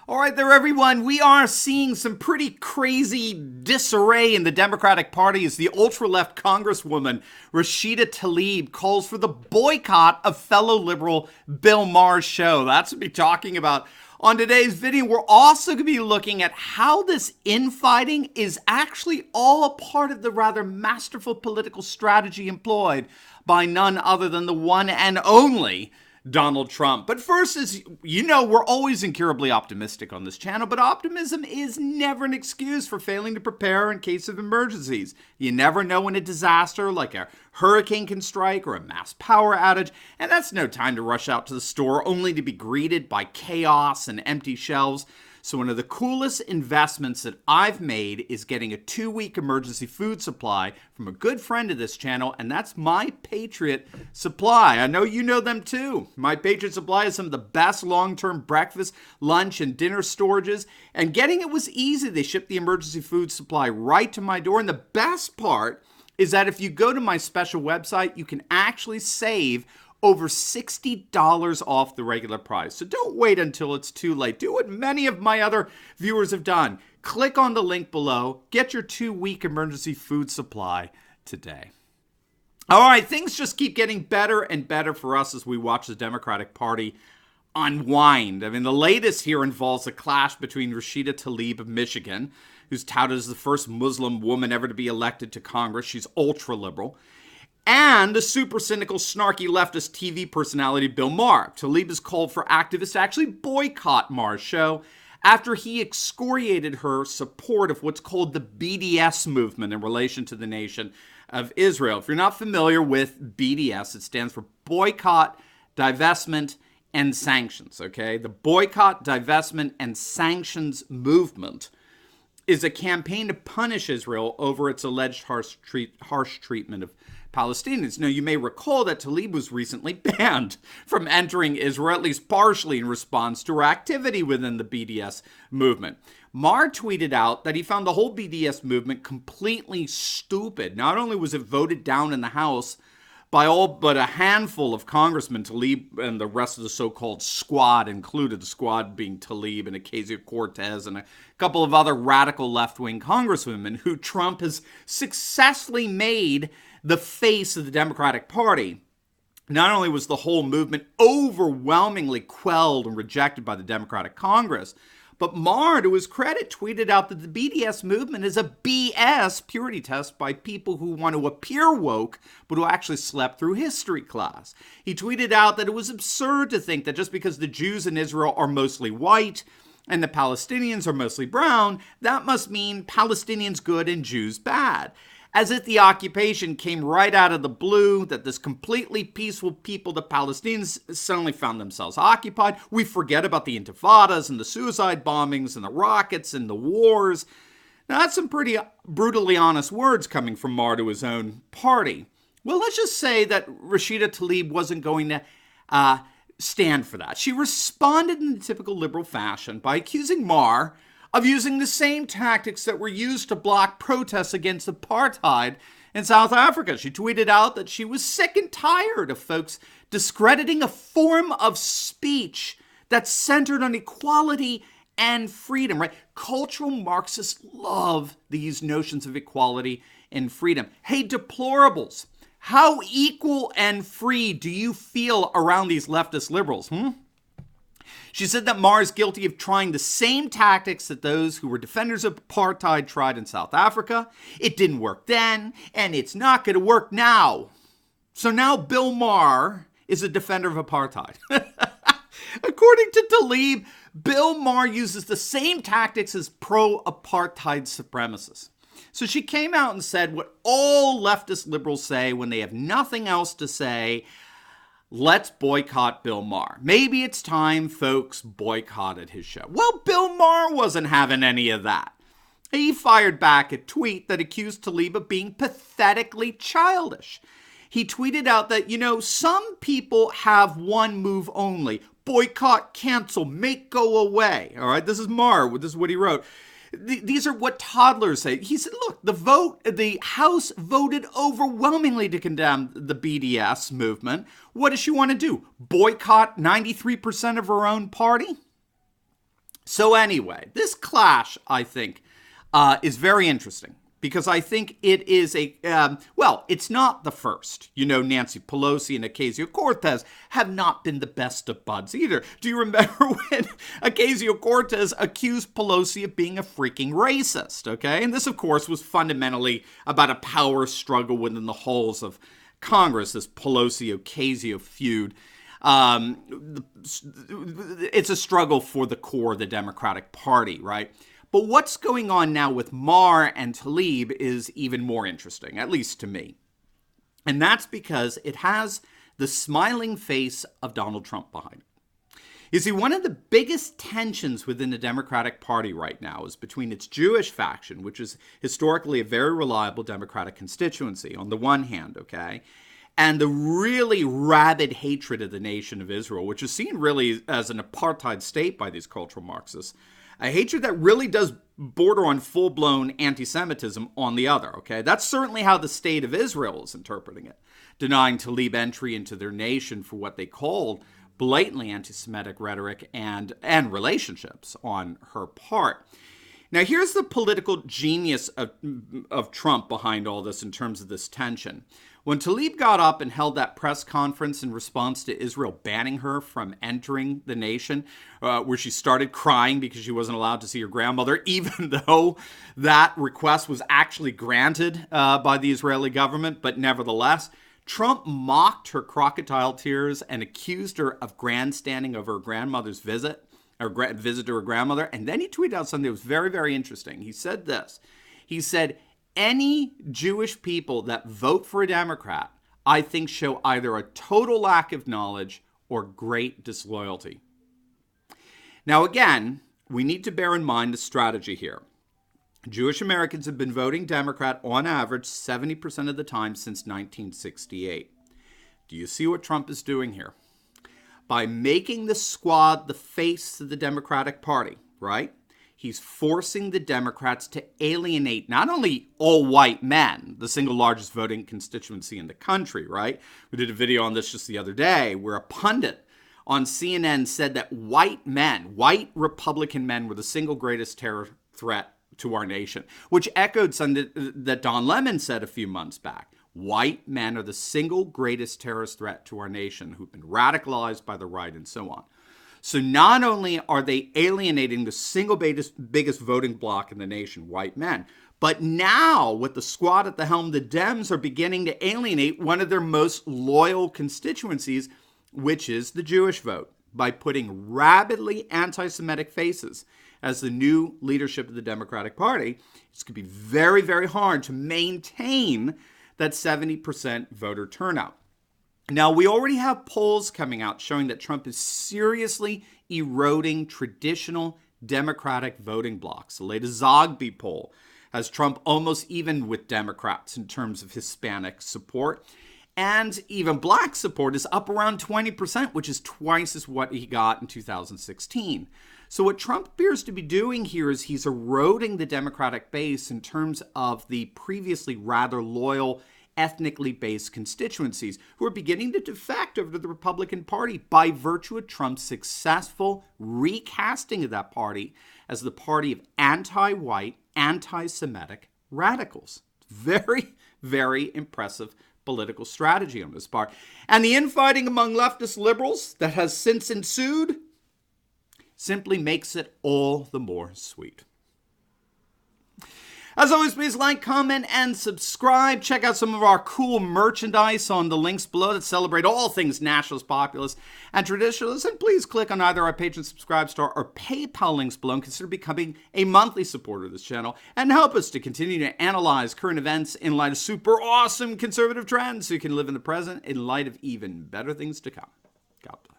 All right there, everyone. We are seeing some pretty crazy disarray in the Democratic Party as the ultra-left Congresswoman Rashida Tlaib calls for the boycott of fellow liberal Bill Maher's show. That's what we'll be talking about on today's video. We're also going to be looking at how this infighting is actually all a part of the rather masterful political strategy employed by none other than the one and only Donald Trump. But first, as you know, we're always incurably optimistic on this channel, but optimism is never an excuse for failing to prepare in case of emergencies. You never know when a disaster like a hurricane can strike or a mass power outage, and that's no time to rush out to the store only to be greeted by chaos and empty shelves. So one of the coolest investments that I've made is getting a 2-week emergency food supply from a good friend of this channel, and that's My Patriot Supply. I know you know them too. My Patriot Supply is some of the best long-term breakfast, lunch, and dinner storages, and getting it was easy. They shipped the emergency food supply right to my door, and the best part is that if you go to my special website, you can actually save over $60 off the regular price. So don't wait until it's too late. Do what many of my other viewers have done. Click on the link below. Get your 2-week emergency food supply today. All right, things just keep getting better and better for us as we watch the Democratic Party unwind. I mean, the latest here involves a clash between Rashida Tlaib of Michigan, who's touted as the first Muslim woman ever to be elected to Congress. She's ultra-liberal. And the super cynical, snarky leftist TV personality Bill Maher. Tlaib has called for activists to actually boycott Maher's show after he excoriated her support of what's called the BDS movement in relation to the nation of Israel. If you're not familiar with BDS, it stands for Boycott, Divestment, and Sanctions, okay? The Boycott, Divestment, and Sanctions movement is a campaign to punish Israel over its alleged harsh treatment of Palestinians. Now, you may recall that Tlaib was recently banned from entering Israel, at least partially in response to her activity within the BDS movement. Maher tweeted out that he found the whole BDS movement completely stupid. Not only was it voted down in the House by all but a handful of congressmen, Tlaib and the rest of the so-called squad, included the squad being Tlaib and Ocasio-Cortez and a couple of other radical left-wing congresswomen who Trump has successfully made the face of the Democratic Party. Not only was the whole movement overwhelmingly quelled and rejected by the Democratic Congress, but Maher, to his credit, tweeted out that the BDS movement is a BS purity test by people who want to appear woke, but who actually slept through history class. He tweeted out that it was absurd to think that just because the Jews in Israel are mostly white and the Palestinians are mostly brown, that must mean Palestinians good and Jews bad. As if the occupation came right out of the blue, that this completely peaceful people, the Palestinians, suddenly found themselves occupied. We forget about the intifadas and the suicide bombings and the rockets and the wars. Now, that's some pretty brutally honest words coming from Maher to his own party. Well, let's just say that Rashida Tlaib wasn't going to stand for that. She responded in the typical liberal fashion by accusing Maher of using the same tactics that were used to block protests against apartheid in South Africa. She tweeted out that she was sick and tired of folks discrediting a form of speech that's centered on equality and freedom, right? Cultural Marxists love these notions of equality and freedom. Hey, deplorables, how equal and free do you feel around these leftist liberals, She said that Maher is guilty of trying the same tactics that those who were defenders of apartheid tried in South Africa. It didn't work then, and it's not going to work now. So now Bill Maher is a defender of apartheid. According to Tlaib, Bill Maher uses the same tactics as pro-apartheid supremacists. So she came out and said what all leftist liberals say when they have nothing else to say: let's boycott Bill Maher. Maybe it's time folks boycotted his show. Well, Bill Maher wasn't having any of that. He fired back a tweet that accused Tlaib of being pathetically childish. He tweeted out that, some people have one move only: boycott, cancel, make go away. All right, this is Maher. This is what he wrote. These are what toddlers say. He said, look, the House voted overwhelmingly to condemn the BDS movement. What does she want to do? Boycott 93% of her own party? So anyway, this clash, I think, is very interesting because I think it is well, it's not the first. You know, Nancy Pelosi and Ocasio-Cortez have not been the best of buds either. Do you remember when Ocasio-Cortez accused Pelosi of being a freaking racist, okay? And this, of course, was fundamentally about a power struggle within the halls of Congress, this Pelosi-Ocasio feud. It's a struggle for the core of the Democratic Party, right? But what's going on now with Maher and Tlaib is even more interesting, at least to me. And that's because it has the smiling face of Donald Trump behind it. You see, one of the biggest tensions within the Democratic Party right now is between its Jewish faction, which is historically a very reliable Democratic constituency, on the one hand, okay, and the really rabid hatred of the nation of Israel, which is seen really as an apartheid state by these cultural Marxists, a hatred that really does border on full-blown anti-Semitism on the other, okay? That's certainly how the state of Israel is interpreting it, denying Tlaib entry into their nation for what they called blatantly anti-Semitic rhetoric and relationships on her part. Now, here's the political genius of Trump behind all this in terms of this tension. When Tlaib got up and held that press conference in response to Israel banning her from entering the nation, where she started crying because she wasn't allowed to see her grandmother, even though that request was actually granted by the Israeli government, but nevertheless, Trump mocked her crocodile tears and accused her of grandstanding over her grandmother's visit to her grandmother. And then he tweeted out something that was very, very interesting. He said this. He said, "Any Jewish people that vote for a Democrat, I think, show either a total lack of knowledge or great disloyalty." Now, again, we need to bear in mind the strategy here. Jewish Americans have been voting Democrat on average 70% of the time since 1968. Do you see what Trump is doing here? By making the squad the face of the Democratic Party, right? He's forcing the Democrats to alienate not only all white men, the single largest voting constituency in the country, right? We did a video on this just the other day where a pundit on CNN said that white Republican men were the single greatest terror threat to our nation, which echoed something that Don Lemon said a few months back. White men are the single greatest terrorist threat to our nation who've been radicalized by the right and so on. So not only are they alienating the single biggest voting bloc in the nation, white men, but now with the squad at the helm, the Dems are beginning to alienate one of their most loyal constituencies, which is the Jewish vote, by putting rabidly anti-Semitic faces as the new leadership of the Democratic Party. It's going to be very, very hard to maintain that 70% voter turnout. Now, we already have polls coming out showing that Trump is seriously eroding traditional Democratic voting blocs. The latest Zogby poll has Trump almost even with Democrats in terms of Hispanic support. And even black support is up around 20%, which is twice as what he got in 2016. So what Trump appears to be doing here is he's eroding the Democratic base in terms of the previously rather loyal, ethnically based constituencies who are beginning to defect over to the Republican Party by virtue of Trump's successful recasting of that party as the party of anti-white, anti-Semitic radicals. Very, very impressive political strategy on this part. And the infighting among leftist liberals that has since ensued simply makes it all the more sweet. As always, please like, comment, and subscribe. Check out some of our cool merchandise on the links below that celebrate all things nationalist, populist, and traditionalist. And please click on either our Patreon Subscribe Store or PayPal links below and consider becoming a monthly supporter of this channel and help us to continue to analyze current events in light of super awesome conservative trends so you can live in the present in light of even better things to come. God bless.